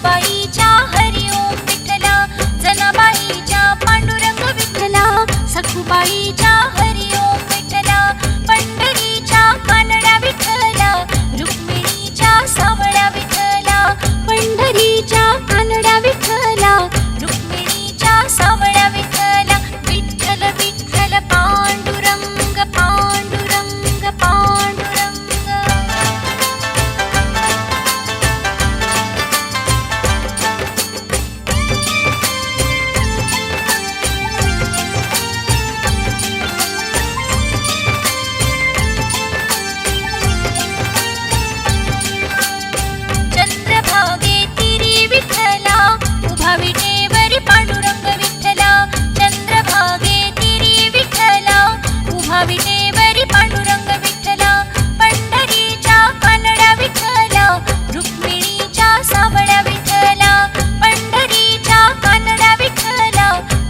सखुबाईच्या हरिओम विठ्ठला, जनाबाईच्या पांडुरंग विठ्ठला, सखुबाईच्या हरिओम विठ्ठला, पंढरीच्या कानड्या विठ्ठला, रुक्मिणीच्या सावळ्या विठ्ठला, पंढरीच्या कानड्या विठ्ठला, रुक्मिणीच्या सावळ्या विठ्ठला, विठ्ठल विठ्ठल पांडुरंग पांडुरंग पांडुरंग. चंद्रभागे तिरी विठ्ठला, उभा विटेवरी पांडुरंग विठ्ठला, चंद्रभागे तिरी विठ्ठला, उभा विटेवरी पांडुरंग विठ्ठला, पंढरीच्या कानड्या विठ्ठला, रुक्मिणीच्या सावळ्या विठ्ठला, पंढरीच्या कानड्या विठ्ठला,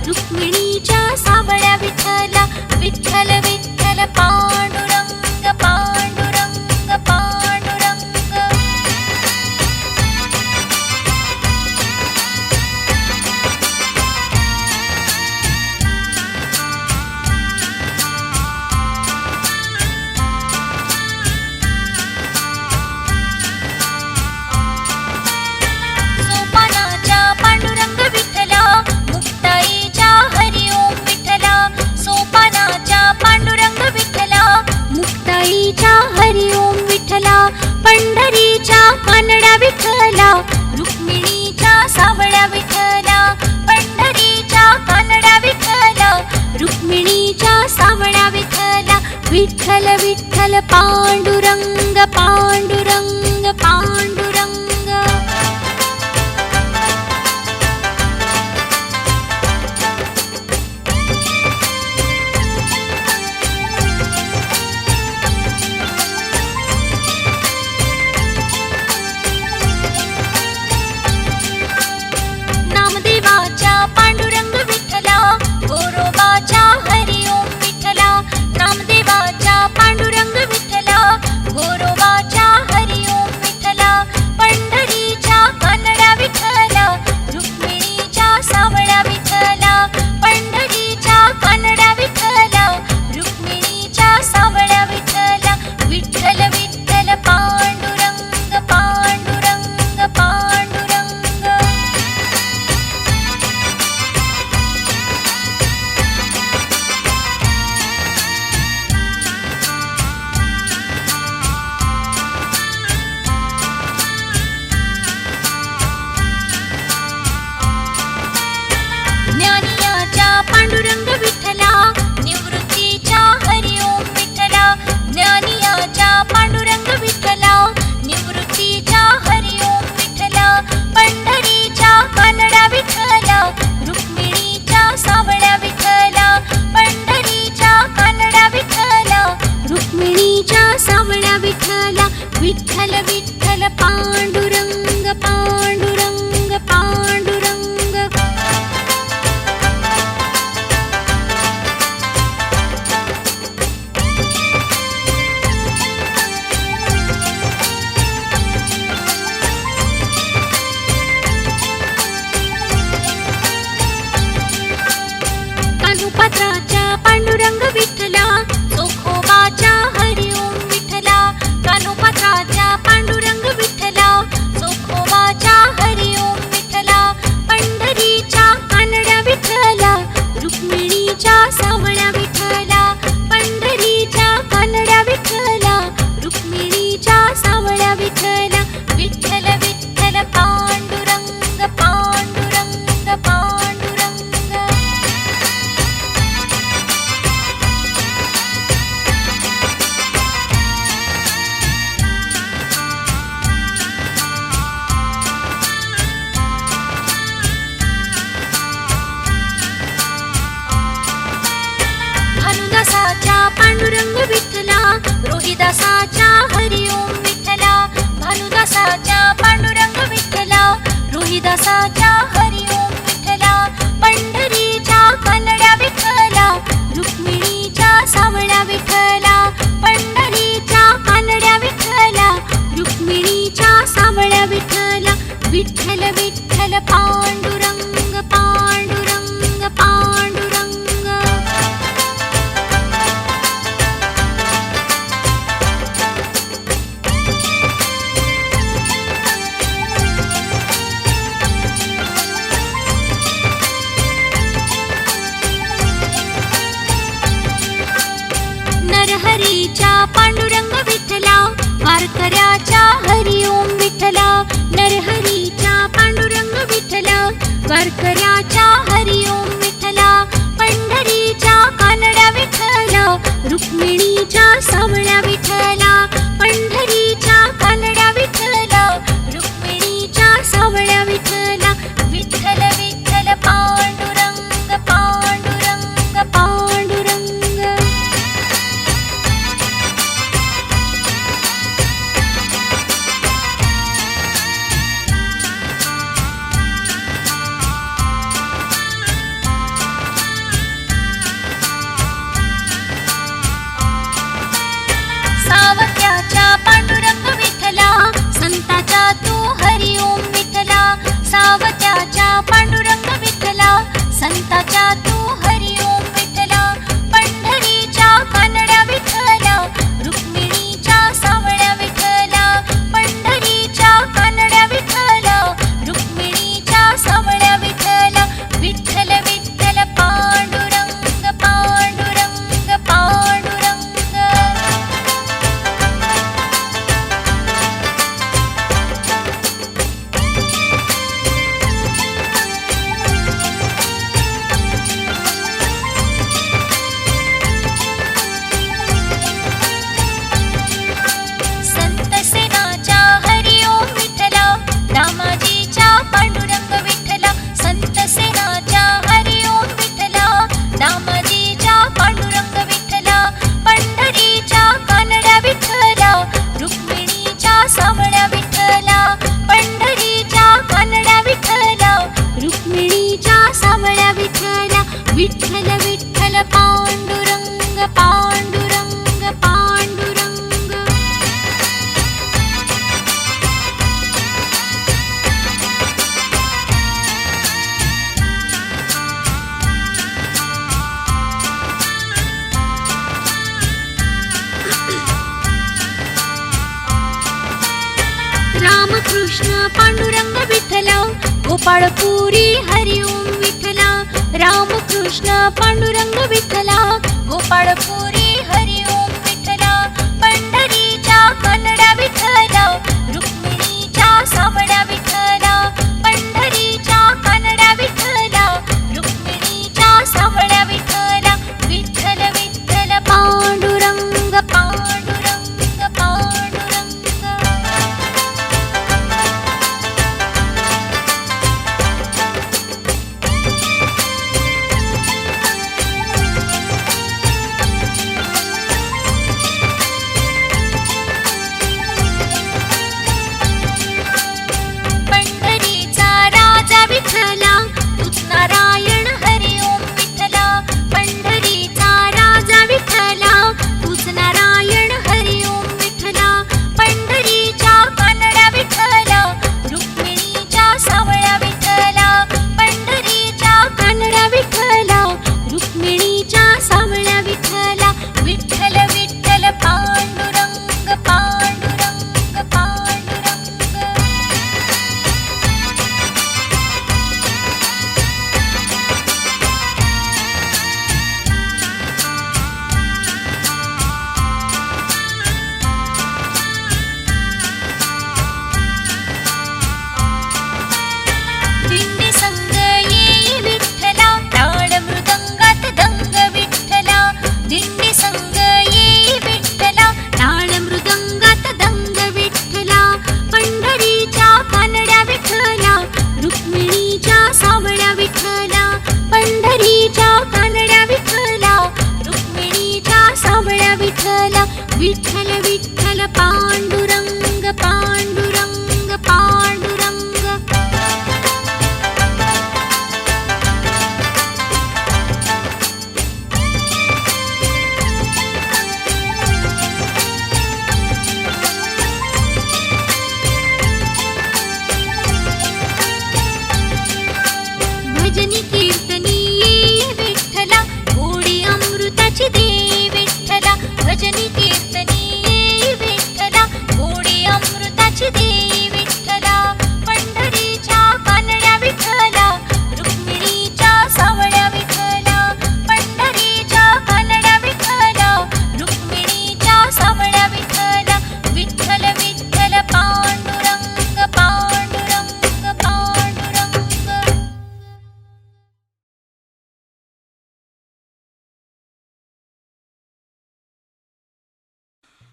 रुक्मिणीच्या सावळ्या विठ्ठला, विठ्ठल विठ्ठल पांडुरंग पांडुरंग पांडुरंग. सोपानाच्या पांडुरंग विठ्ठला, मुक्ताईच्या हरिओम विठ्ठला, सोपानाच्या पांडुरंग विठ्ठला, मुक्ताईच्या हरिओम विठ्ठला, पंढरीच्या कानड्या विठ्ठला, रुक्मिणीच्या सावळ्या विठ्ठला, पंढरीच्या कानड्या विठ्ठला, रुक्मिणीच्या सावळ्या विठ्ठला, विठ्ठल विठ्ठल पांडुरंग पांडुरंग पांडुरंग. नामदेवाच्या पांडुरंग विठ्ठला, गोरोबाच्या हरिओम विठ्ठला, नामदेवाच्या पांडुरंग विठ्ठला, गोरोबाच्या हरिओम विठ्ठला, पंढरीच्या कानड्या विठ्ठला, रुक्मिणीच्या सावळ्या विठ्ठला, पंढरीच्या कानड्या विठ्ठला, रुक्मिणीच्या सावळ्या विठ्ठला, विठ्ठल विठ्ठल पांडुरंग पांडुरंग पांडुरंग. ज्ञानियाच्या पांडुरंग विठ्ठला, निवृत्तीच्या हरिओम विठ्ठला, ज्ञानियाच्या पांडुरंग विठ्ठला, निवृत्तीच्या हरिओम विठ्ठला, पंढरीच्या कानड्या विठ्ठला, रुक्मिणीच्या सावळ्या विठ्ठला, पंढरीच्या कानड्या विठ्ठला, रुक्मिणीच्या सावळ्या विठ्ठला, विठ्ठल विठ्ठल पांडुरंग पांडुरंग पांडुरंग. कानुपात्राच्या पांडुरंग विठ्ठला, चोखोबाच्या हरिओम विठ्ठला, कानुपात्राच्या पांडुरंग विठ्ठला, चोखोबाच्या हरिओम विठ्ठला, पंढरीच्या कानड्या विठ्ठला, रुक्मिणीच्या सावळ्या विठ्ठला, पंढरीच्या कानड्या विठ्ठला, रुक्मिणीच्या सावळ्या विठ्ठला, विठ्ठल विठ्ठल पांडुरंग पांडुरंग पांडुरंग. भानुदासाच्या पांडुरंग विठ्ठला, रोहिदासाच्या हरिओम विठ्ठला, भानुदासाच्या पांडुरंग विठ्ठला, रोहिदासाच्या हरिओम विठ्ठला, पंढरीच्या कानड्या विठ्ठला, रुक्मिणीच्या सावळ्या विठ्ठला, पंढरीच्या कानड्या विठ्ठला, रुक्मिणीच्या सावळ्या विठ्ठला, विठ्ठल विठ्ठल पांडुरंग पांडुरंग पांडुरंग. नरहरीच्या पांडुरंग विठ्ठला, वारकऱ्याच्या हरिओम विठ्ठला. नरहरीच्या पांडुरंग विठ्ठला, वारकऱ्याच्या हरिओम विठ्ठला. पंढरीच्या कानड्या विठ्ठला, रुक्मिणीच्या सावळ्या विठ्ठला. पंढरीच्या कानड्या विठ्ठला, रुक्मिणीच्या सावळ्या विठ्ठला. विठ्ठल विठ्ठल पांडुरंग पांडुरंग पांडुरंग. सावत्याच्या पांडुरंग विठ्ठला, संताच्या तू हरिओम विठ्ठला. सावत्याच्या पांडुरंग विठ्ठला, संताच्या तू हरिओम विठ्ठला. पंढरीच्या कानड्या विठ्ठला, रुक्मिणीच्या सावळ्या विठ्ठला. पंढरीच्या कानड्या विठ्ठला, रुक्मिणीच्या सावळ्या विठ्ठला. विठ्ठल विठ्ठल पांडुरंग पांडुरंग पांडुरंग. संत सेनाच्या हरिओम विठ्ठला, दामाजीच्या पांडुरंग विठ्ठला. संत सेनाच्या हरिओम विठ्ठला, दामाजीच्या पांडुरंग विठ्ठला. पंढरीच्या कानड्या विठ्ठला, रुक्मिणीच्या सावळ्या विठ्ठला. पंढरीच्या कानड्या विठ्ठला, रुक्मिणीच्या सावळ्या विठ्ठला. विठ्ठल विठ्ठल पांडुरंग पांडुरंग पांडुरंग. रामकृष्ण पांडुरंग विठ्ठला, गोपाळपुरी हरिओम विठ्ठला. रामकृष्ण पांडुरंग विठ्ठला, गोपाळपुरी हरिओम विठ्ठला. पंढरीच्या कानड्या विठ्ठला, रुक्मिणीच्या सावळ्या विठ्ठला. पंढरीच्या कानड्या विठ्ठला, रुक्मिणीच्या सावळ्या विठ्ठला. विठ्ठल विठ्ठल पांडुरंग पांडुरंग पांडुरंग.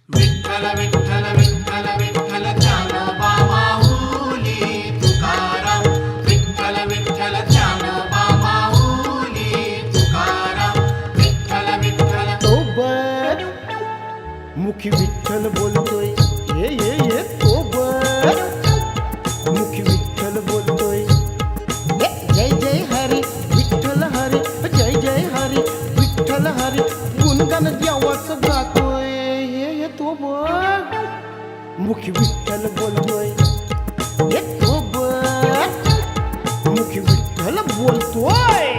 विठ्ठल विठ्ठल विठ्ठल विठ्ठल ज्ञानोबा माऊली तुकाराम विठ्ठल विठ्ठल ज्ञानोबा माऊली तुकाराम विठ्ठल विठ्ठल तो बर मुखी विठ्ठल बोलतोय ये तो बर मुखी विठ्ठल बोलतोय जय जय हरी विठ्ठल हरी जय जय हरी विठ्ठल हरी गुणगान देवाचं गातोय हे तो बर मुखी विठ्ठल बोलतोय हे तो बर मुखी विठ्ठल बोलतोय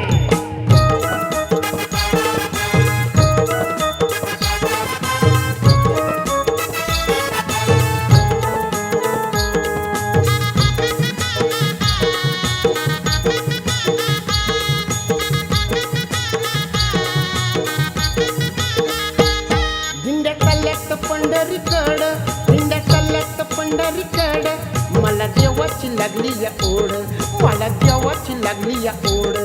पंढरीकड दिंड्या चालल्यात पंढरीकड मला देवाची लागली या ओढ मला देवाची लागली या ओढ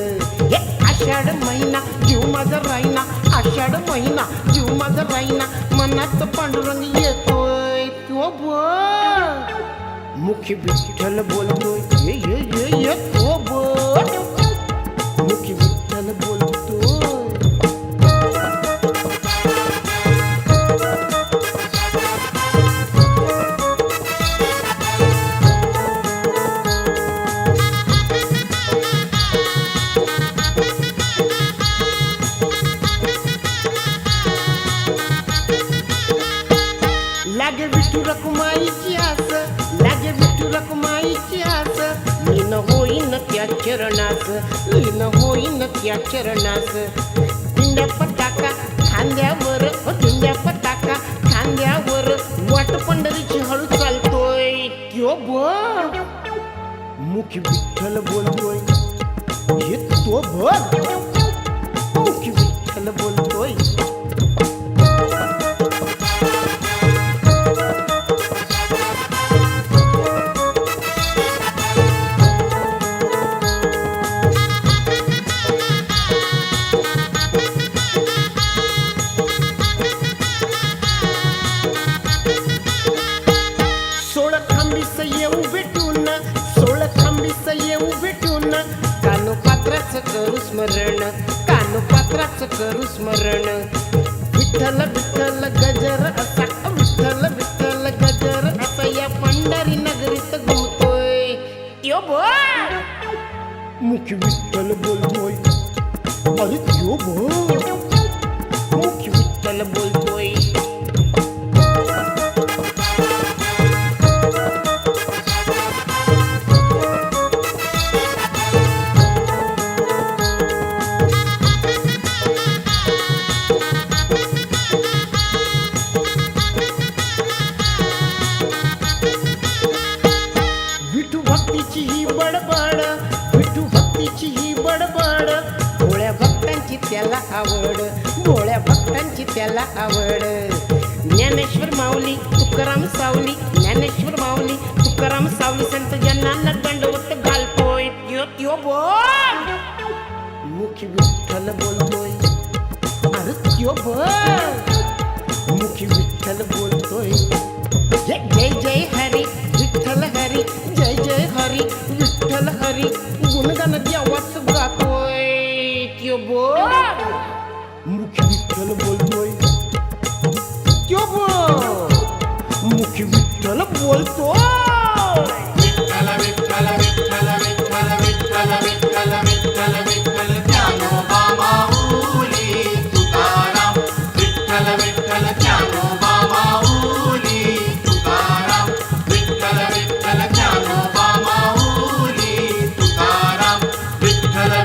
हे आषाढ महिना जीव माझा राहीना आषाढ महिना जीव माझा राहीना मनात पांडुरंग येतोय तो बघ मुखी विठ्ठल बोलतोय ये तो बघ मुखी विठ्ठल बोलतोय लागे विठू रखुमाईची आस लागे विठू रखुमाईची आस लीन होईन त्या चरणास लीन होईन त्या चरणास दिंड्या पताका खांद्यावर दिंड्या पताका खांद्यावर वाट पंढरीची हळू चालतोय त्यो बघ मुखी विठ्ठल बोलतोय हे तो बघ मुखी विठ्ठल बोलतोय करू स्मरण कानोपात्राचं करू स्मरण विठ्ठल विठ्ठल गजर असा विठ्ठल विठ्ठल गजर असा या पंढरी नगरीत घुमतोय यो बोल मुखी विठ्ठल बोलतोय अरे त्यो बोल मुखी विठ्ठल बोलतोय त्याला आवड भोळ्या भक्तांची त्याला आवड ज्ञानेश्वर माऊली तुकाराम सावली ज्ञानेश्वर माऊली तुकाराम सावली संत जनांना दंडवत घालतोय त्यो त्यो बोल मुखी विठ्ठल बोलतोय अरे त्यो बोल मुखी विठ्ठल बोलतोय जय जय जय हरी विठ्ठल हरी जय जय हरी विठ्ठल हरी गुणगान देवाचं गातोय त्यो बोल मुखी विठ्ठल बोलतोय त्यो बोल मुखी विठ्ठल बोलतोय विठ्ठल विठ्ठल विठ्ठल विठ्ठल विठ्ठल विठ्ठल विठ्ठल विठ्ठल ज्ञानोबा माऊली तुकाराम विठ्ठल विठ्ठल ज्ञानोबा माऊली तुकाराम विठ्ठल विठ्ठल ज्ञानोबा माऊली तुकाराम विठ्ठल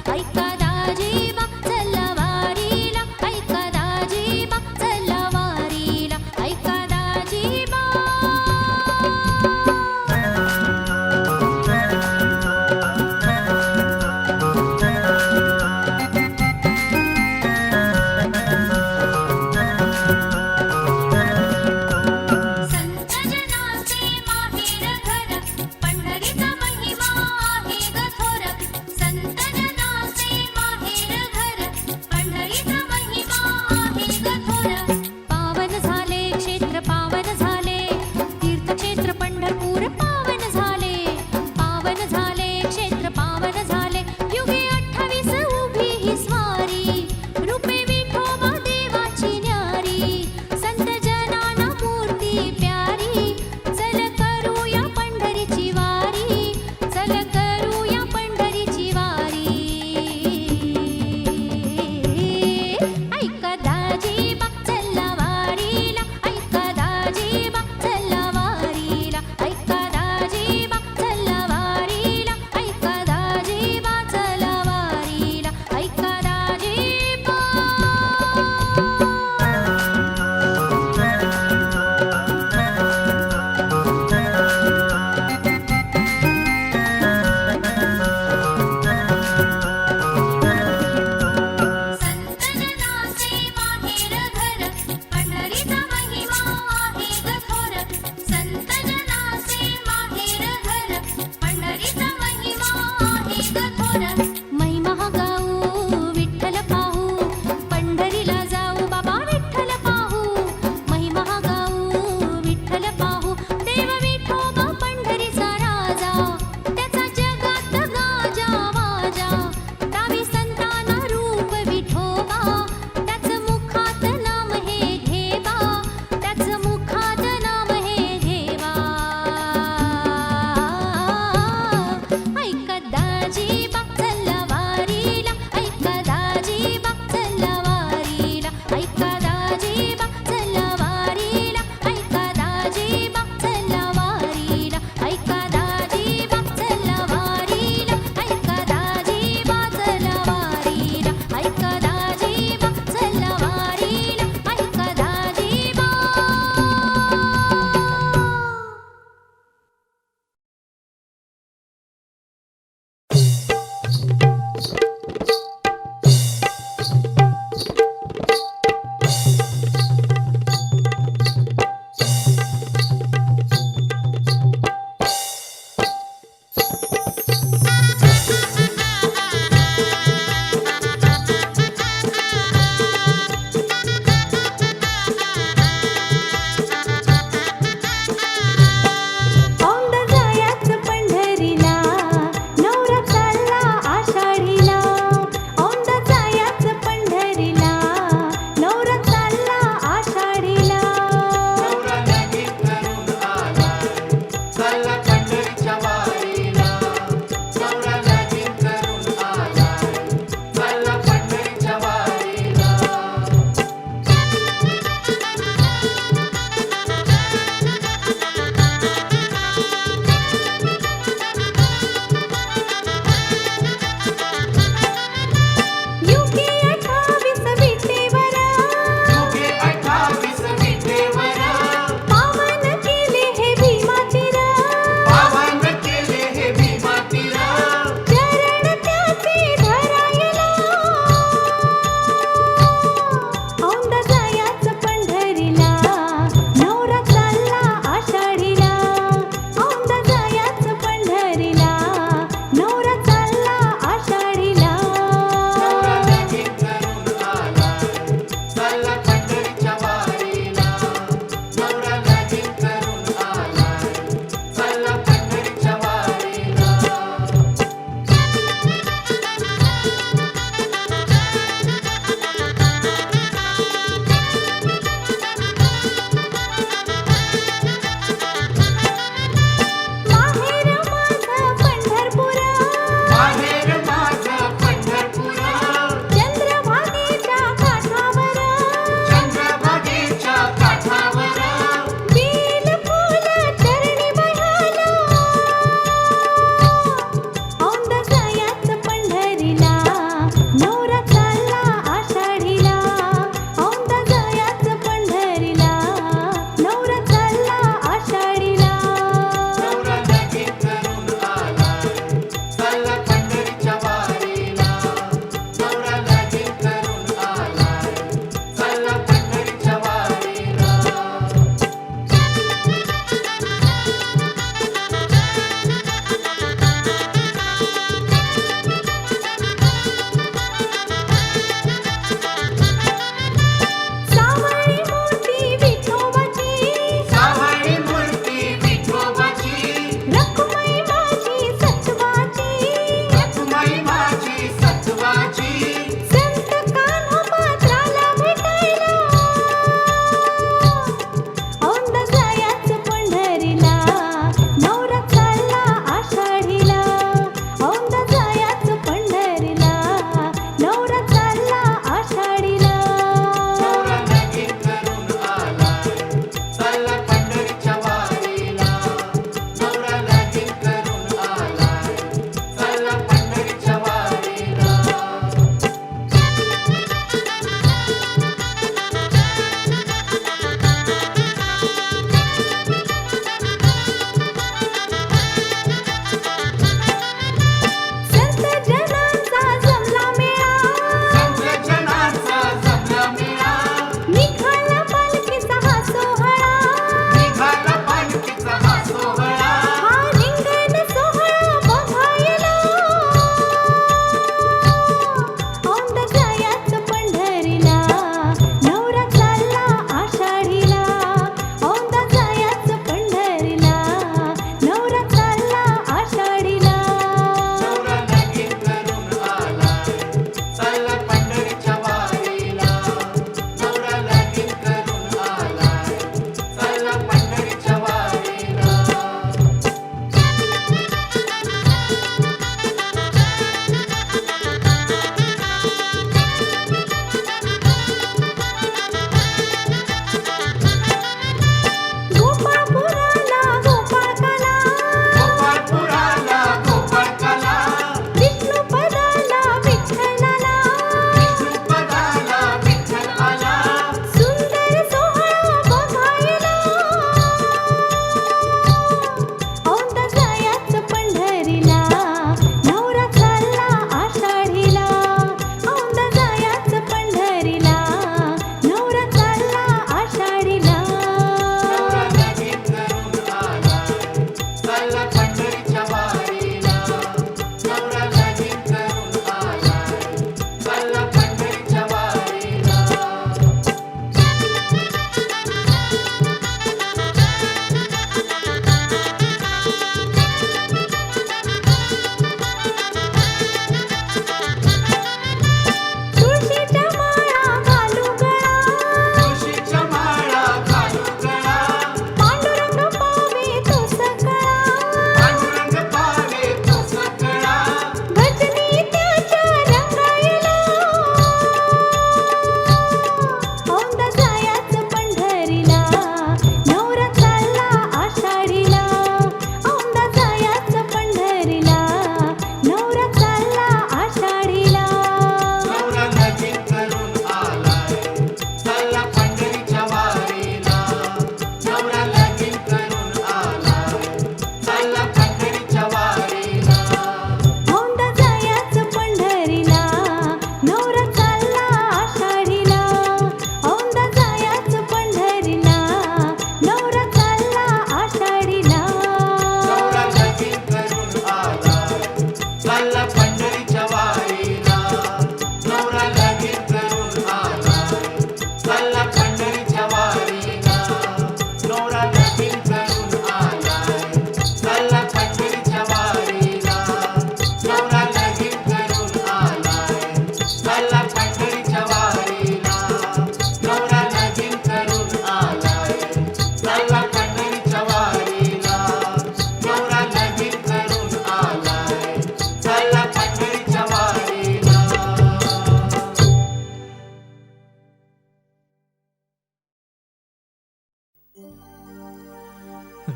ऐका दाजीबा चला वारीला, ऐका दाजीबा चला वारीला, ऐका दाजीबा. संत जनाचे माहेर घर, पंढरीचा महिमा आहे ग थोर. संत जनाचे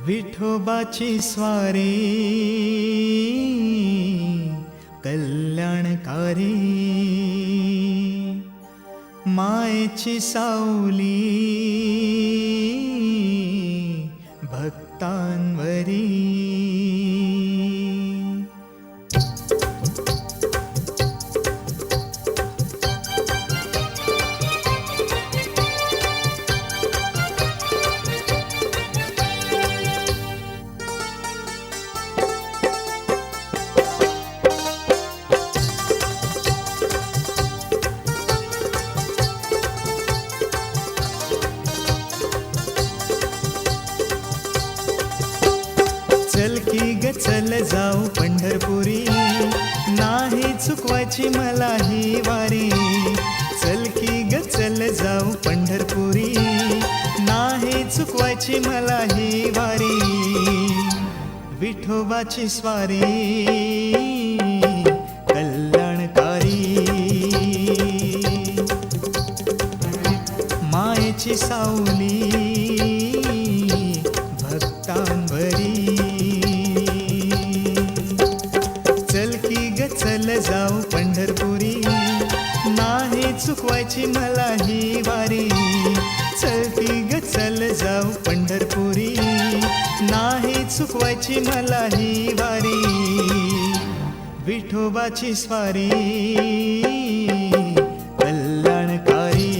विठोबाची स्वारी कल्याणकारी, मायेची सावली भक्तांवरी. चल की ग चल जाऊ पंढरपुरी, नाही चुकवायची मला ही वारी. चल की ग चल जाऊ पंढरपुरी, नाही चुकवायची मला ही वारी. विठोबाची स्वारी कल्याणकारी, मायेची सावली भक्तांवरी. चल की ग चल जाऊ पंढरपुरी, नाही चुकवायची मला ही वारी. चल की ग चल जाऊ पंढरपुरी, नाही चुकवायची मला ही वारी. विठोबाची स्वारी कल्याणकारी,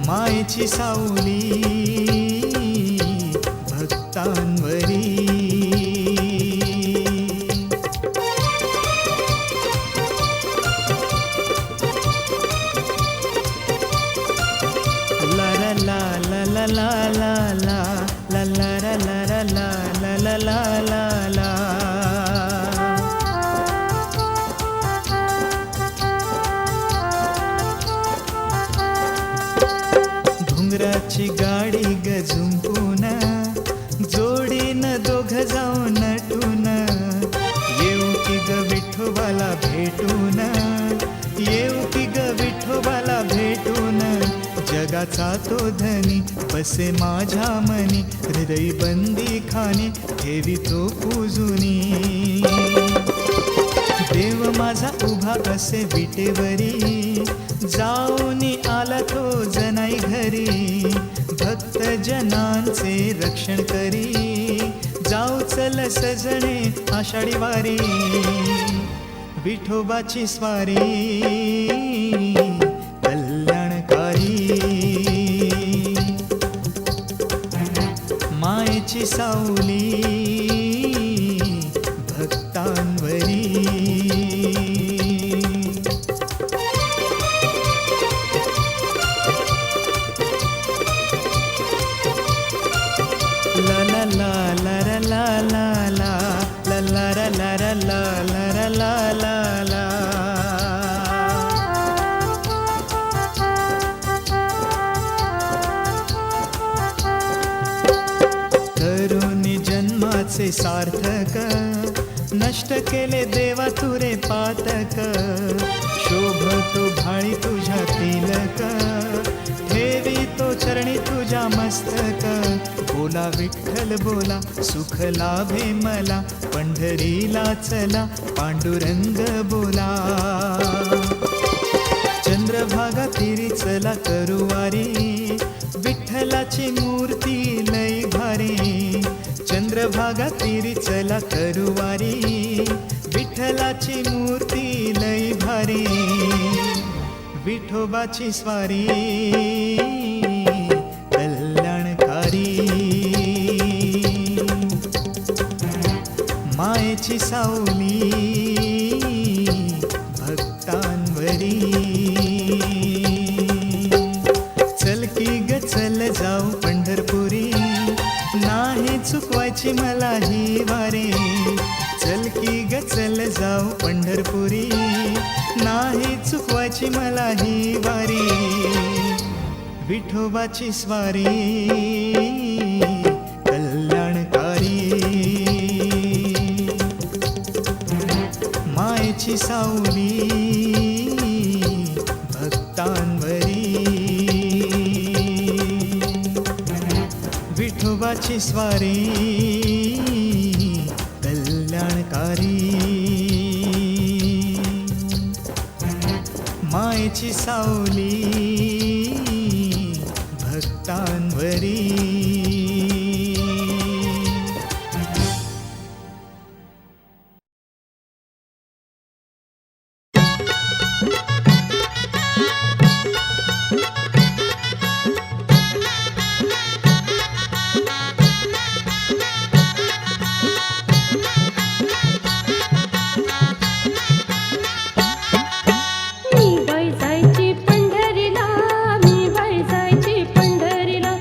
मायेची सावली भक्तांवरी. ला ला ला ला ला ला ला ला ला ला ला ला ला ला ला ला. घुंगराची गाडी ग झुंपून, जोडीन दोघ जाऊन नटून. येऊ की ग विठोबाला भेटून, येऊ की ग विठोबाला भेटून. जगाचा तो धनी बसे माझ्या मनी, हृदय बंदी खाने ठेवी तो पूजुनी. देव माझा उभा असे विटेवरी, जाऊनी आला तो जनाई घरी. भक्त जनांचे रक्षण करी, जाऊ चल सजणे आषाढी वारी. विठोबाची स्वारी कल्याणकारी, मायेची सावली भक्तांवरी. ला ला ला ला ला ला ला ला ला ला ला ला ला ला ला ला. तरुणी जन्माचे सार्थक, नष्ट केले देवा तुरे पातक. शोभतो भाळी तुझ्या तिलक, ठेवी तो चरणी तुझ्या मस्तक. बोला विठ्ठल बोला, सुख लाभे मला. पंढरीला चला पांडुरंग बोला. चंद्रभागा तीरी चला करुवारी, विठ्ठलाची मूर्ती लई भारी. चंद्रभागा तीरी चला करुवारी, विठ्ठलाची मूर्ती लई भारी. विठोबाची स्वारी कल्याणकारी, मायेची सावली भक्तांवरी. चल की ग चल जाऊ पंढरपुरी, नाही चुकवायची मला ही वारी. चल की ग चल जाऊ पंढरपुरी, नाही चुकवायची मला ही वारी. विठोबाची स्वारी कल्याणकारी, मायेची सावली भक्तांवरी. विठ्ठलाची स्वारी कल्याणकारी, मायेची सावली भक्तांवरी. मी बाई जायची पंढरीला, मी बाई जायची पंढरीला,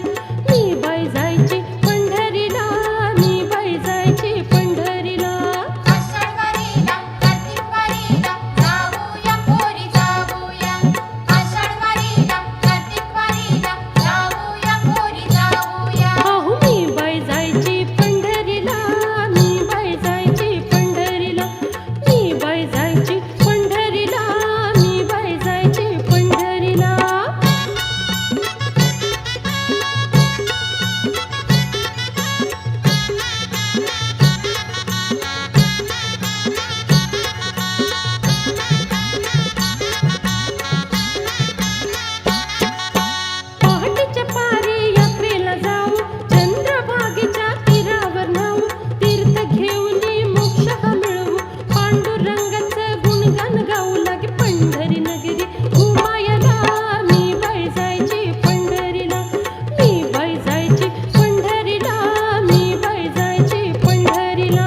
मी बाई जायची पंढरीला, मी बाई जायची पंढरीला. आषाढवारीला कार्तिकवारीला जाऊया पोरी जाऊया. आषाढवारीला कार्तिकवारीला जाऊया पोरी जाऊया. अहो मी बाई जायची पंढरीला, मी बाई जायची पंढरीला, मी बाई जायची पंढरीला, मी बाई जायची पंढरीला. पहाटेच्या पारी यात्रेला जाऊ, चंद्रभागेच्या तीरावर नाऊ, तीर्थ घेऊनी मोक्ष हा मिळवू, पांडुरंगाचं गुणगान गाऊ लागे पंढरी नगरी घुमायला. मी बाई जायची पंढरीला, मी बाई जायची पंढरीला, मी बाई जायची पंढरीला.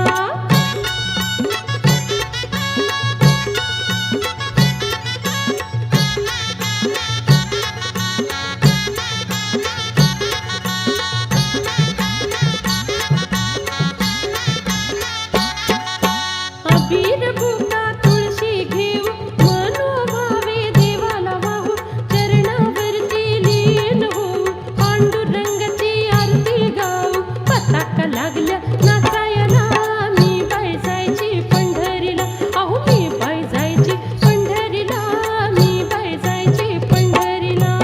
अबीर बुका तुळशी घेऊ, मनोभावे देवाला वाहू, चरणावरती लीन होऊ, पांडुरंगाची आरती गाऊ, पताका लागल्या नाचायला. मी बाई जायची पंढरीला, अहो मी बाई जायची पंढरीला, मी बाई जायची पंढरीला.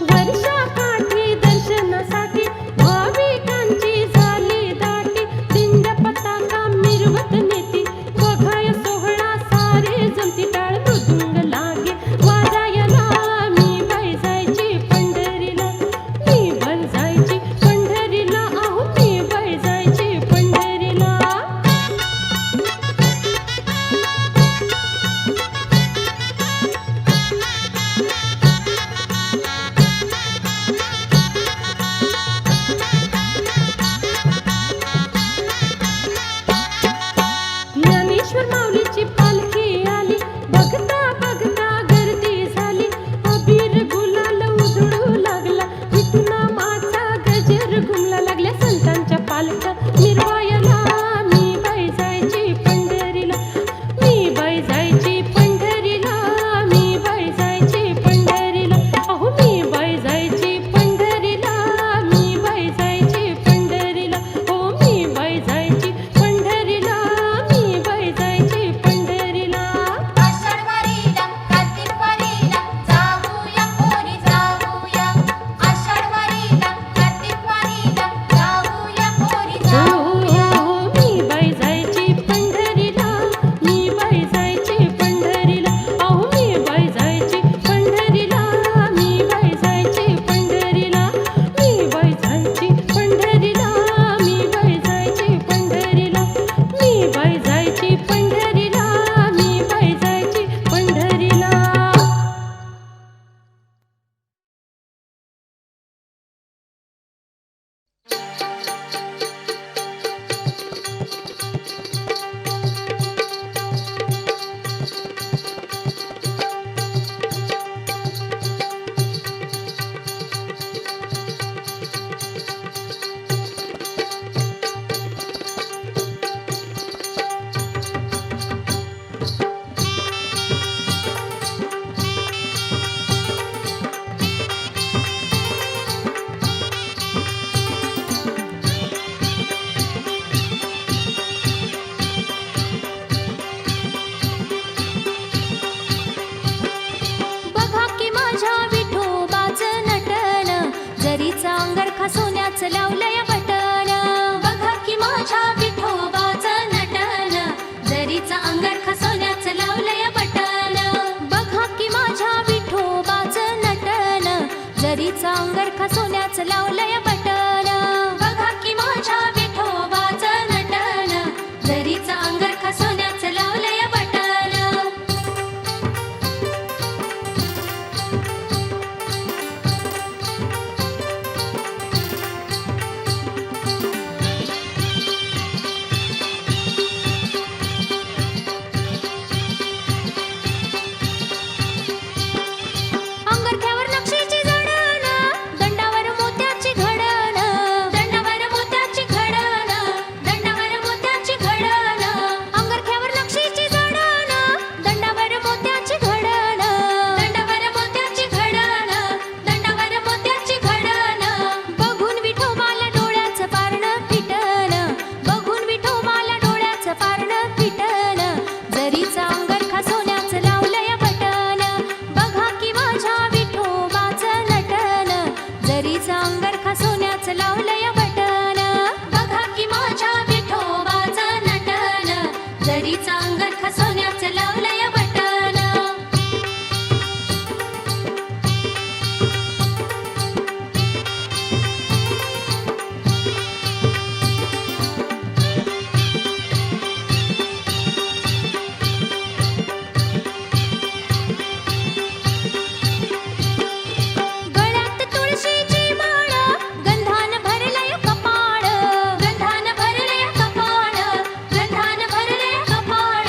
वर्षाकाठी दर्शनासाठी भाविकांची झाली दाटी, दिंड्या पताका मिरवत नेती, बघाय सोहळा सारे जमती, टाळ मृदुंग लागे वाजायला. मी बाई जायची पंढरीला, मी बाई जायची पंढरीला, अहो मी बाई जायची पंढरीला. ज्ञानेश्वर माऊलीची पालखी आली, बघता बघता गर्दी झाली, अबीर गुलाल उधळू लागला, विठुनामाचा गजर घुमला, लागल्या संतांच्या पालख्या मिरवायला. मी बाई जायची पंढरीला, मी बाई जायची पंढरीला, मी बाई जायची पंढरीला, अहो मी बाई जायची पंढरीला, मी बाई जायची पंढरीला, हो मी बाई जायची पंढरीला, मी बाई जायची अंगरखा सोन्याचं लावलंय बटन बघा की माझ्या विठोबाचं नटन जरीचा अंगरखा सोन्याचं लावलंय बटन बघा की माझ्या विठोबाचं नटन जरीचा अंगरखा सोन्याचं लावलंय बटन बघा की माझ्या विठोबाचं नटन जरीचा अंगरखा सोन्याचं लावलंय बटन अंगरख्यावर नक्षीची जडण दंडावर मोत्याची घडण दंडावर मोत्याची घडण दंडावर मोत्याची घडण अंगरख्यावर नक्षीची जडण दंडावर मोत्याची घडण दंडावर मोत्याची घडण दंडावर मोत्याची घडण बघून विठोबाला डोळ्याचं पारणं फिटन बघून विठोबाला डोळ्याचं पारणं फिटन जरीचा अंगरखा सोन्याचं लावलंय बटन बघा की माझ्या विठोबाचं नटन जरीचा अंगरखा सोन्याचं लावलंय बटन बघा की माझ्या विठोबाचं नटन जरीचा अंगरखा सोन्याचं लावलंय बटन गळ्यात तुळशीची माळ गंधान भरलंय कपाळ गंधान भरलंय कपाळ गंधान भरलंय कपाळ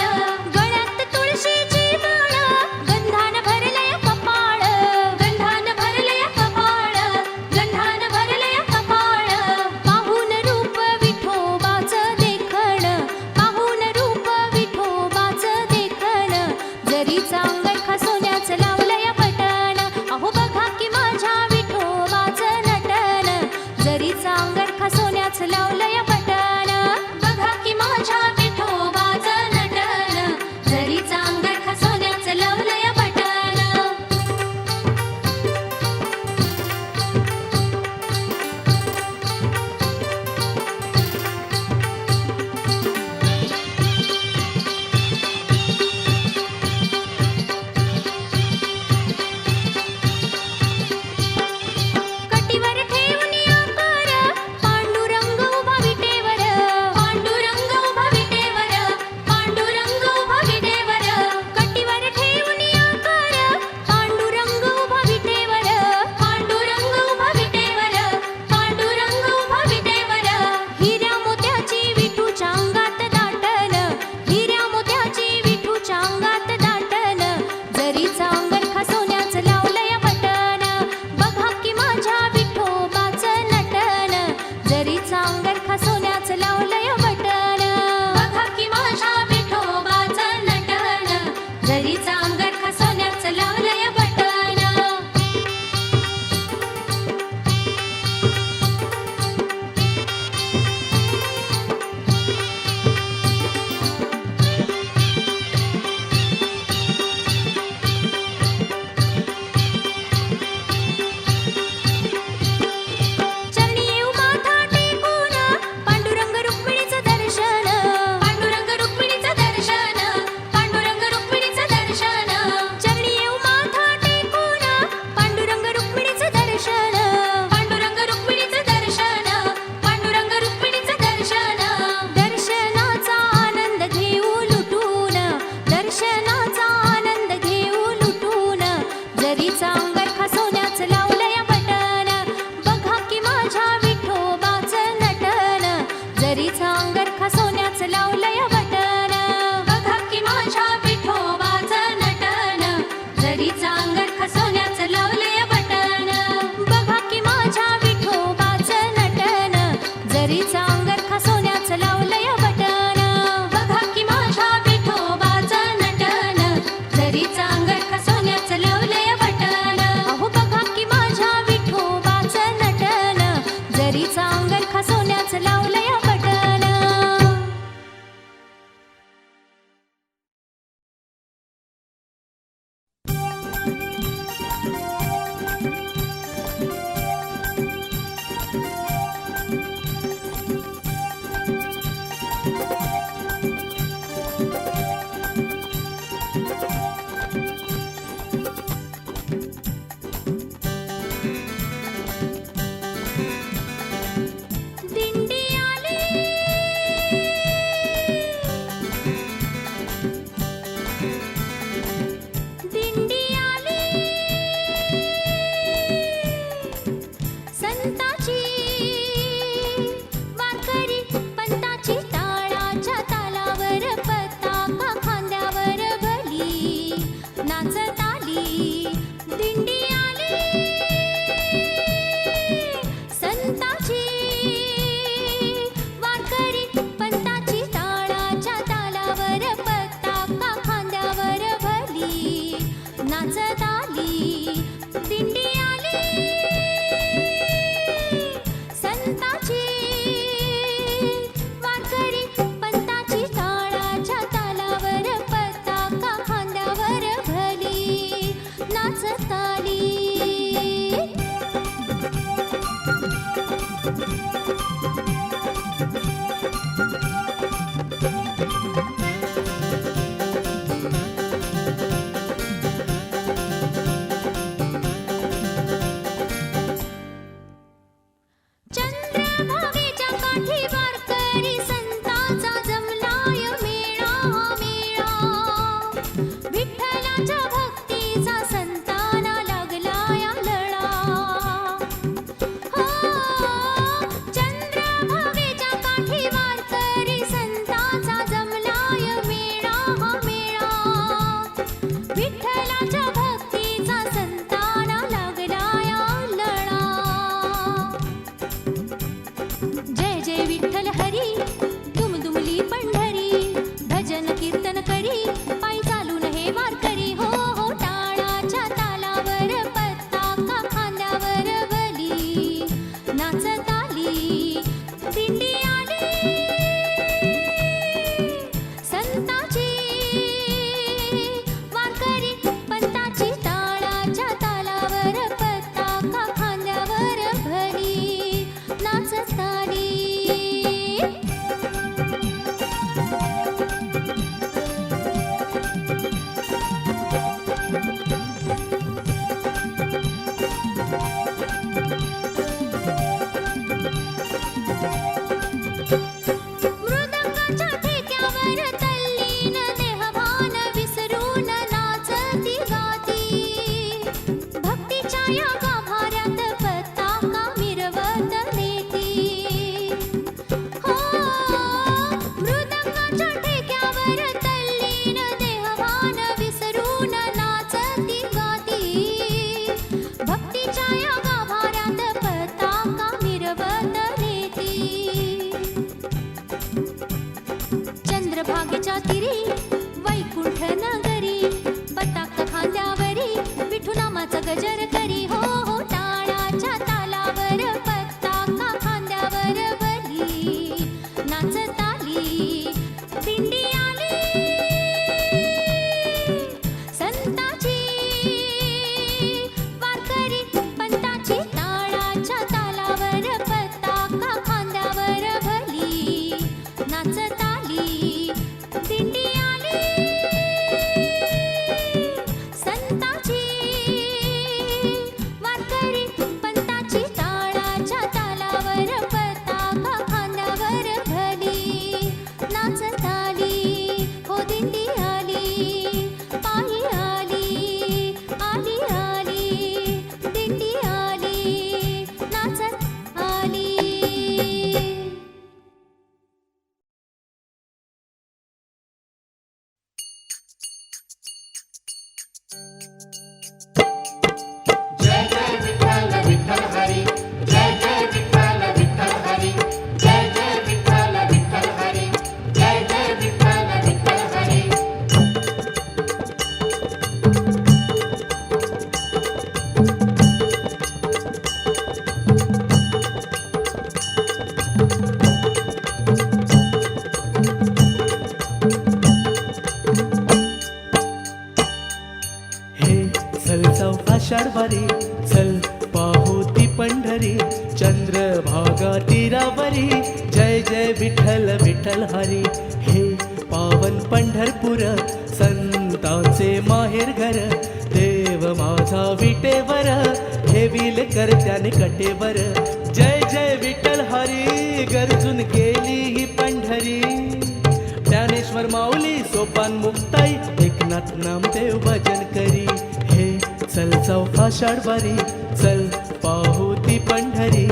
नदीच्या तीरी वैकुंठ नगरी पताका खांद्यावरी विठू नामाचा गजर करी हो हो टाळाच्या तालावर पताका खांद्यावर बली नाचताली दिंडी आली संताची वारकरी पंताची टाळाच्या तालावर पताका खांद्यावर भली नाचताली दिंडी आली संताची वारकरी पंताची टाळाच्या तालावर पताका खांद्यावर भली नाचताली हो दिंडी आली पायी आली आली आली दिंडी आली नाचत आली. जय जय विठ्ठल विठ्ठल हरी जय जय विठ्ठल विठ्ठल हरी जय जय विठ्ठल विठ्ठल हरी जय जय विठ्ठल विठ्ठल हरी. हे चल जाऊ आषाढवारी चल पाहू ती पंढरी चंद्रभागा तीरावरी जय जय विठ्ठल विठ्ठल हरी. हे पावन पंढरपूर संतांचे माहेर घर देव माझा विटेवर ठेवील करत्याने कटेवर जय जय विठ्ठल हरी गरजून केली ही पंढरी ज्ञानेश्वर माऊली सोपान मुक्ताई एकनाथ नामदेव भजन करी. हे चल जाऊ आषाढवारी चल पाहू ती पंढरी.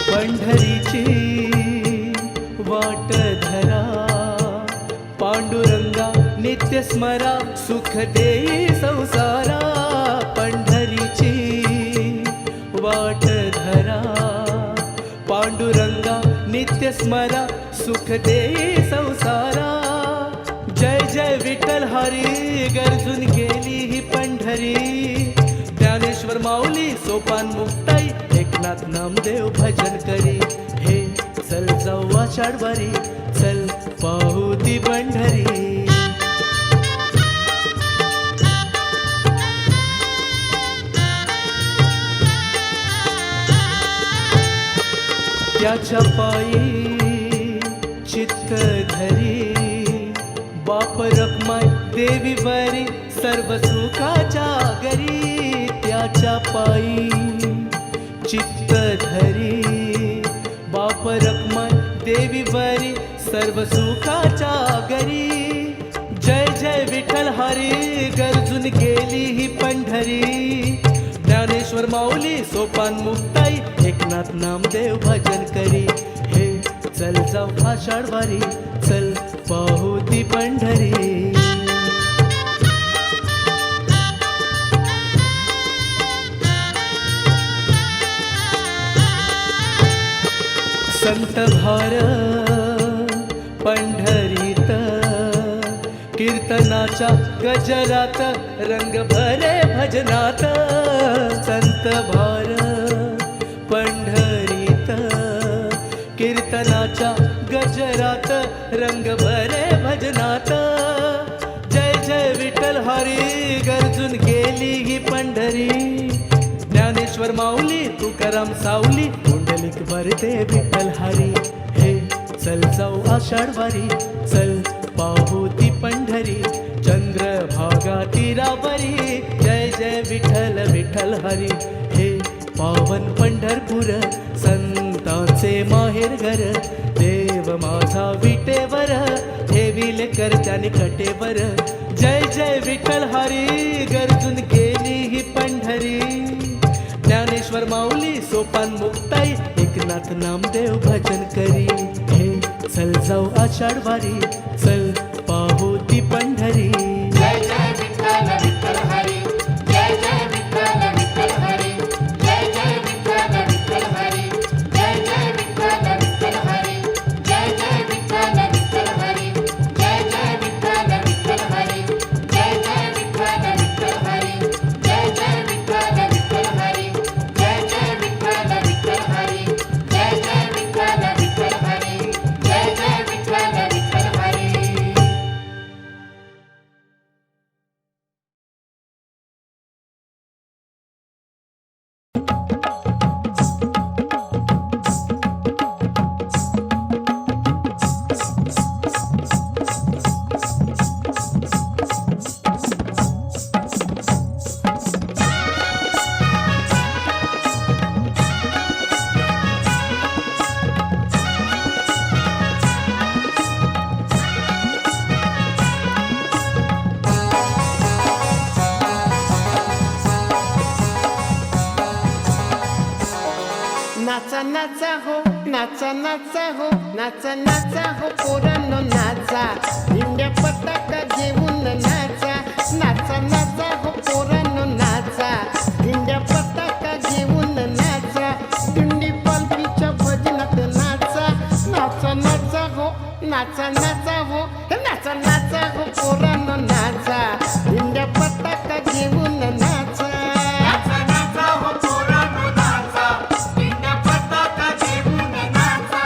पंढरीची वाट धरा पांडुरंगा नित्य स्मरा सुख देई संसारा. पंढरीची वाट धरा पांडुरंगा नित्य स्मरा सुख देई संसारा. जय जय विठ्ठल हरी गरजून गेली ही पंढरी ज्ञानेश्वर माऊली सोपान मुक्ताई एकनाथ नामदेव भजन करी. हे चल जाऊ आषाढवारी चल पाहू ती पंढरी. त्याच्या पायी चित्त धरी बाप रखमाय देवी बरी सर्व सुखाच्या घरी. त्याच्या पायी चित्त धरी बाप रखमाय देवी बरी सर्व सुखाच्या घरी. जय जय विठ्ठल हरी गरजून गेली ही पंढरी ज्ञानेश्वर माऊली सोपान मुक्ताई एकनाथ नामदेव भजन करी. हे चल जाऊ आषाढवारी चल पाहू ती पंढरी. संत भार पंढरीत कीर्तनाच्या गजरात रंग भरे भजनात. संत भार पंढरीत कीर्तनाच्या गजरात रंग भरे भजनात. जय जय विठ्ठल हरी गरजून गेली ही पंढरी ज्ञानेश्वर माऊली तुकाराम सावली कुंडलिक भरते विठ्ठल हरी. हे चल जाऊ आषाढवारी चल पाहू ती पंढरी चंद्रभागा तीरावरी जय जय विठ्ठल विठ्ठल हरी. हे पावन पंढरपूर संतांचे माहेर घर देव माझा विटेवर ठेवील करत्याने कटेवर. जय जय विठ्ठल हरी गरजून गेली ही पंढरी ज्ञानेश्वर माऊली सोपान मुक्ताई एकनाथ नामदेव भजन करी. हे चल जाऊ आषाढवारी चल पाहू ती पंढरी. जय जय विठ्ठल विठ्ठल हरी जय जय विठ्ठल विठ्ठल नाचा नाचा हो नाचा नाचा हो नाचा नाचा हो पोरांनो नाचा दिंड्या पताका घेऊन नाचा नाचा नाचा हो पोरांनो नाचा दिंड्या पताका घेऊन नाचा दिंडी पालखीच्या भजनात नाचा नाचा नाचा हो नाचा नाचा हो नाचा नाचा हो पोरांनो नाचा दिंड्या पताका घेऊन नाचा नाचा नाचा हो पोरांनो नाचा दिंड्या पताका घेऊन नाचा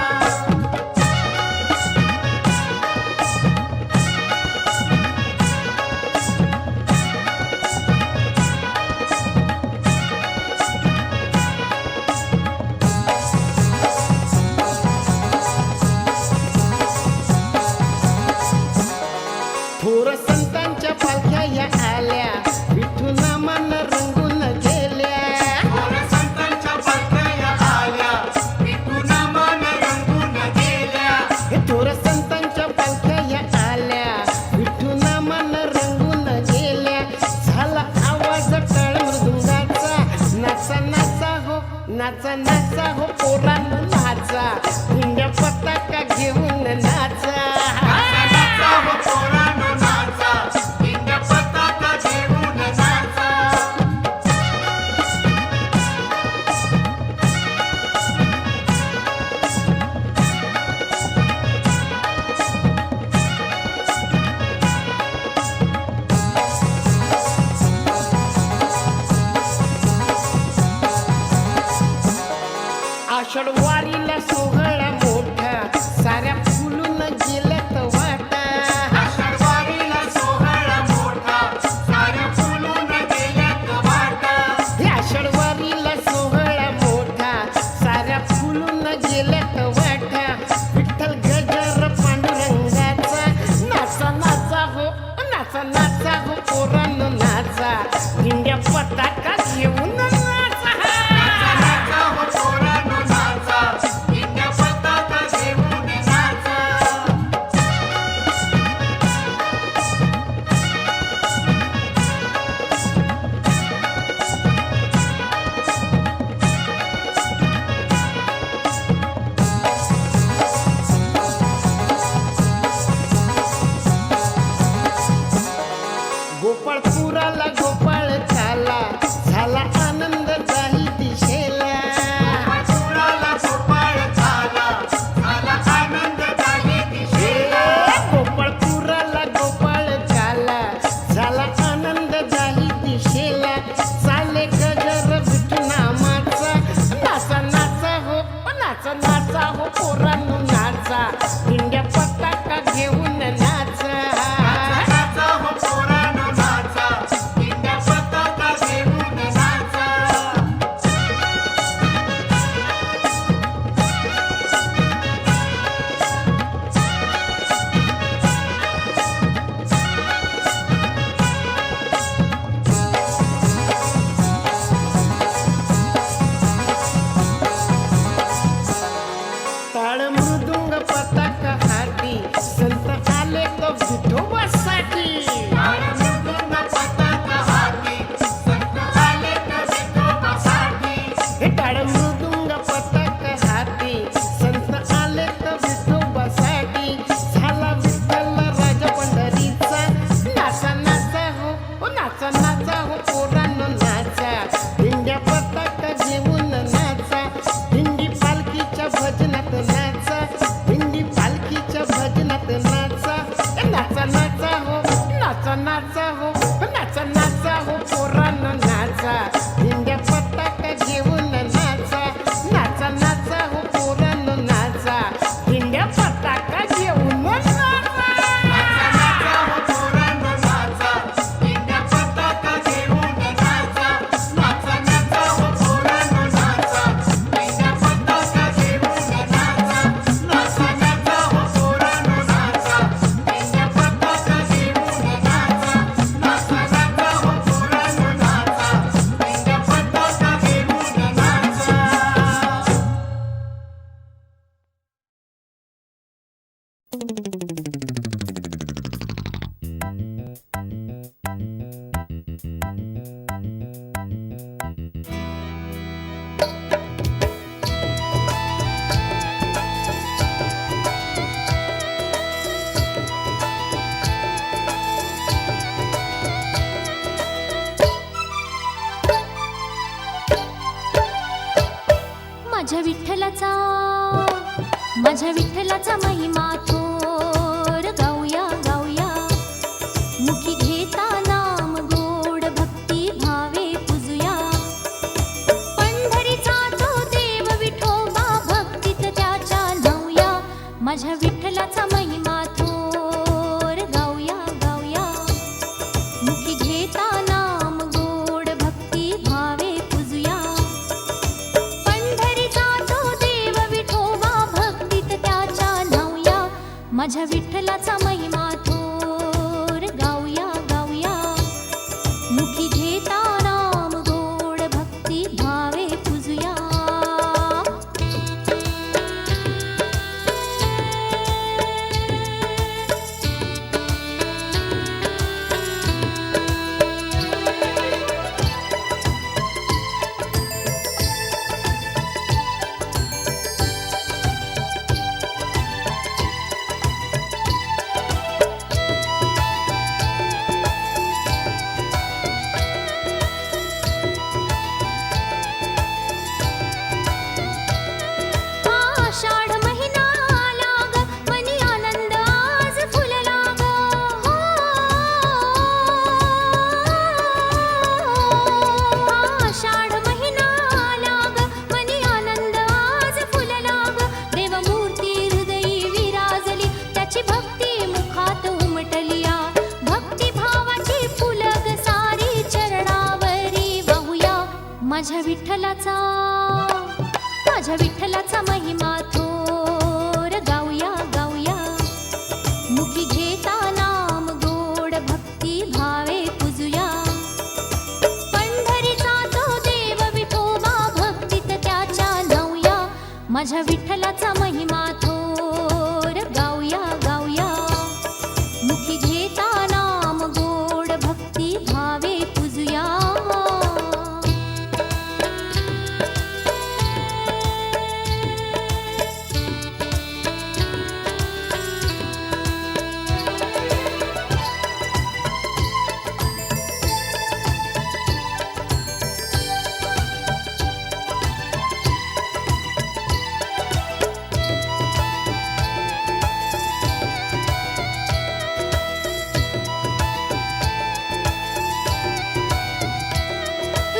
थोर संतांच्या पालख्या या आल्या विठून मन रंगून गेल्या थोर संतांच्या पालख्या आल्या विठून मन रंगून गेल्या हे थोर संतांच्या पालख्या या आल्या विठून मन रंगून गेल्या झाला आवाज टाळ मृदुंगाचा नाचा नाचा हो नाचा नाचा हो पोरांनो नाचा दिंड्या पताका घेऊन नाचा नाचा नाचा हो पोरांनो नाचा दिंड्या पताका घेऊन नाचा आषाढ वारीला सोहळा मोठा साऱ्या फुलून गेल्यात वाटा आषाढवारीला सोहळा मोठा साऱ्या फुलून गेल्यात वाटा हे आषाढ वारीला सोहळा मोठा साऱ्या फुलून गेल्यात वाटा विठ्ठल गजर पांडुरंगाचा नाचा नाचा हो नाचा नाचा हो पोरांनो नाचा दिंड्या पताका घेऊन नाचा नाचा हो पोरांनो नाचा दिंड्या पताका घेऊन नाचा गोपाळपुराला गोपाळ झाला झाला आनंद जाही दिशेला गोपाळपुराला गोपाळ झाला झाला आनंद जागी दिशेला गोपाळपुराला गोपाळ झाला झाला आनंद जाही दिशेला चाले गजर विठनामाचा नाचा नाचा हो नाचा नाचा हो पोरांनो नाचा दिंड्या पताका घेऊन नाचा नाचा हो पोरांनो नाचा दिंड्या पताका घेऊन नाचा टाळ मृदुंग पताका हाती संत आले तो विठोबासाठी मृदुंग पताका हाती संत आले तर विठोबासाठी हे टाळ मृदुंग पताका हाती संत आले तर विठोबासाठी झाला विठ्ठल राजा पंढरीचा नाचा नाचा हो नाचा नाचा हो पोरांनो नाचा दिंड्या पताका घेऊन नाचा दिंडी पालखीच्या भजनात नाचा दिंडी पालखीच्या भजनात नाचा नाचा नाचा हो नाचा नाचा हो नाचा नाचा हो पोरांनो नाचा दिंड्या पताका घेऊन नाचा नाचा नाचा हो पोरांनो नाचा दिंड्या पताका घेऊन नाचा नाचा हो पोरांनो नाचा दिंड्या पताका घेऊन नाचा नाचा नाचा हो पोरांनो नाचा दिंड्या पताका घेऊन नाचा नाचा नाचा हो पोरांनो नाचा दिंड्या पताका घेऊन नाचा नाचा नाचा हो पोरांनो नाचा दिंड्या पताका घेऊन नाचा माझ्या विठ्ठलाचा महिमा थोर गाऊया गाऊया मुखी घेता नाम गोड भक्ती भावे पूजुया पंढरीचा तो देव विठोबा भक्तीत त्याच्या नाऊया माझ्या विठ्ठलाचा महिमा थोर गाऊया गाऊया मुखी घेता नाम गोड भक्ती भावे पूजुया पंढरीचा तो देव विठोबा भक्तीत त्याच्या नाऊया माझ्या विठ्ठलाचा महिमा थोर गाऊया गाऊया मुखी घेता नाम गोड भक्ती भावे पूजुया आषाढ महिना आला ग मनी आनंद आज फुलला ग हो आषाढ महिना आला ग मनी आनंद आज फुलला ग देवमूर्ती हृदयी विराजली त्याची भक्ती मुखात उमटलिया भक्ती भावाची फुलग सारी चरणावरी वाहूया माझ्या विठ्ठलाचा महिमा थोर गाऊया गाऊया मुखी घेता नाम गोड भक्ती भावे पूजुया पंढरीचा तो देव विठोबा भक्तीत त्याच्या नाऊया माझ्या विठ्ठलाचा महिमा थोर गाऊया गाऊया मुखी घेता नाम गोड भक्ती भावे पूजुया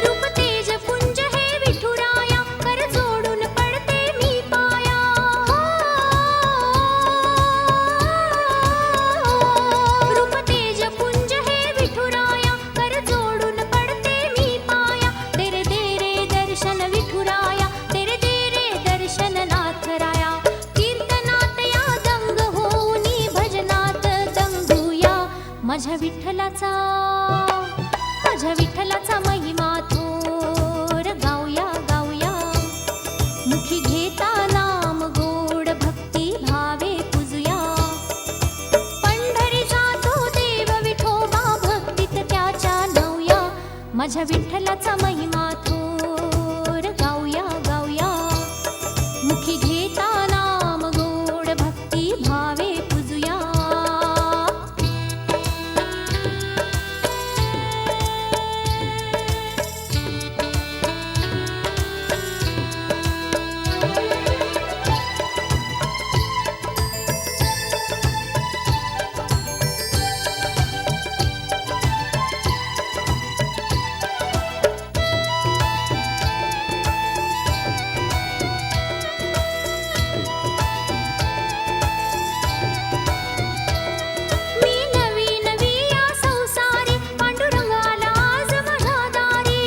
रूप तेज पुंज हे विठुराया कर जोडून पडते मी पाया रूप तेज पुंज हे विठुराया कर जोडून पडते मी पाया तेरे देरे दर्शन विठुराया तेरे देरे दर्शन नाथराया कीर्तनात या दंग होऊनी भजनात दंगूया माझ्या विठ्ठलाचा महिमा थोर गाऊया गाऊया मुखी घेता नाम गोड भक्ती भावे पूजुया पंढरीचा तो देव विठोबा भक्तीत त्याच्या नाऊया माझ्या विठ्ठलाचा महिमा थोर गाऊया गाऊया मुखी घेता नाम गोड भक्ती भावे पूजुया मी नवी नवी या संसारी पांडुरंगाला आज माझ्या दारी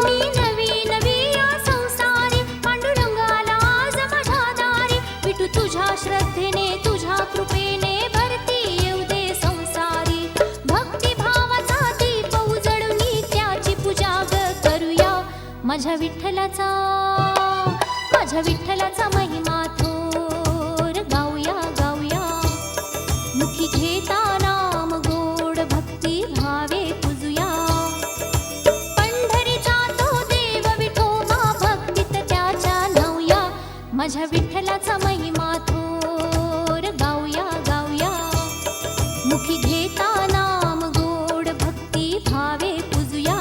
मी नवी नवी या संसारी पांडुरंगाला आज माझ्या दारी विठू तुझ्या श्रद्धेने तुझ्या कृपेने भरती येऊ दे संसारी भक्ती भावाचा दीप उजळूनी त्याची पूजा ग करूया माझ्या विठ्ठलाचा महिमा थोर गाऊया गाऊया मुखी घेता नाम गोड भक्ती भावे पूजुया पंढरीचा तो देव विठोबा भक्तीत त्याच्या नाऊया माझ्या विठ्ठलाचा महिमा थोर गाऊया गाऊया मुखी घेता नाम गोड भक्ती भावे पूजुया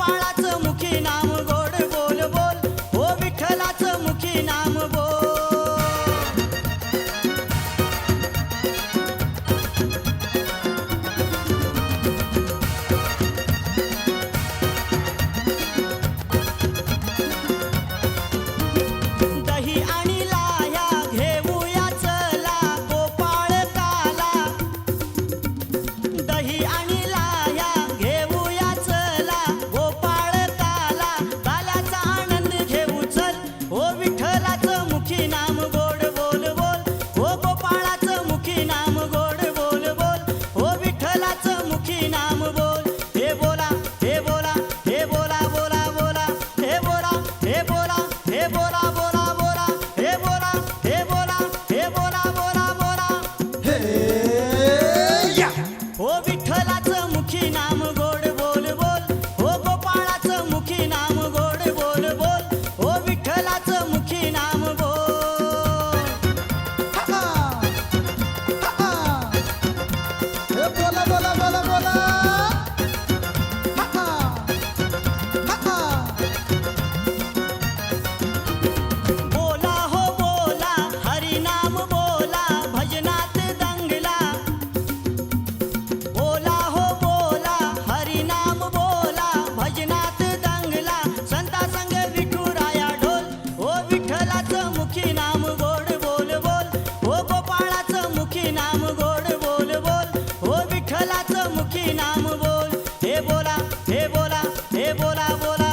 गोपाळाचं मुखी नाम गोड बोल बोल हो विठ्ठलाचं मुखी नाम बोल दही आणि लाह्या घेऊया चला गोपाळ काला दही आणि लाह्या घेऊया चला गोपाळ काला काल्याचा आनंद घेऊ चल हो विठ्ठलाचं मुखी नाम गोड बोल बोल हो गोपाळाचं मुखी नाम गोड बोल बोल हो विठ्ठलाचं मुखी नाम बोल हे बोला हे बोला हे बोला बोला बोला हे बोला हे बोला हे बोला बोला बोला हे बोला हे बोला हे बोला बोला बोला हो विठ्ठलाचं मुखी नाम गोड बोल बोल हो गोपाळाचं मुखी नाम गोड बोल बोल हो विठ्ठलाचं मुखी नाम बोल बोला बोला बोला बोला बोला हो बोला हरिनाम बोला भजनात दंगला बोला हो बोला हरिनाम बोला भजनात दंगला संता संग विठुराया ढोल हो विठ्ठलाचं मुखी नाम गोड बोल बोल हो गोपाळाचं मुखी नाम गोड बोल बोल हो विठ्ठलाचं मुखी नाम बोल हे बोला हे बोला हे बोला बोला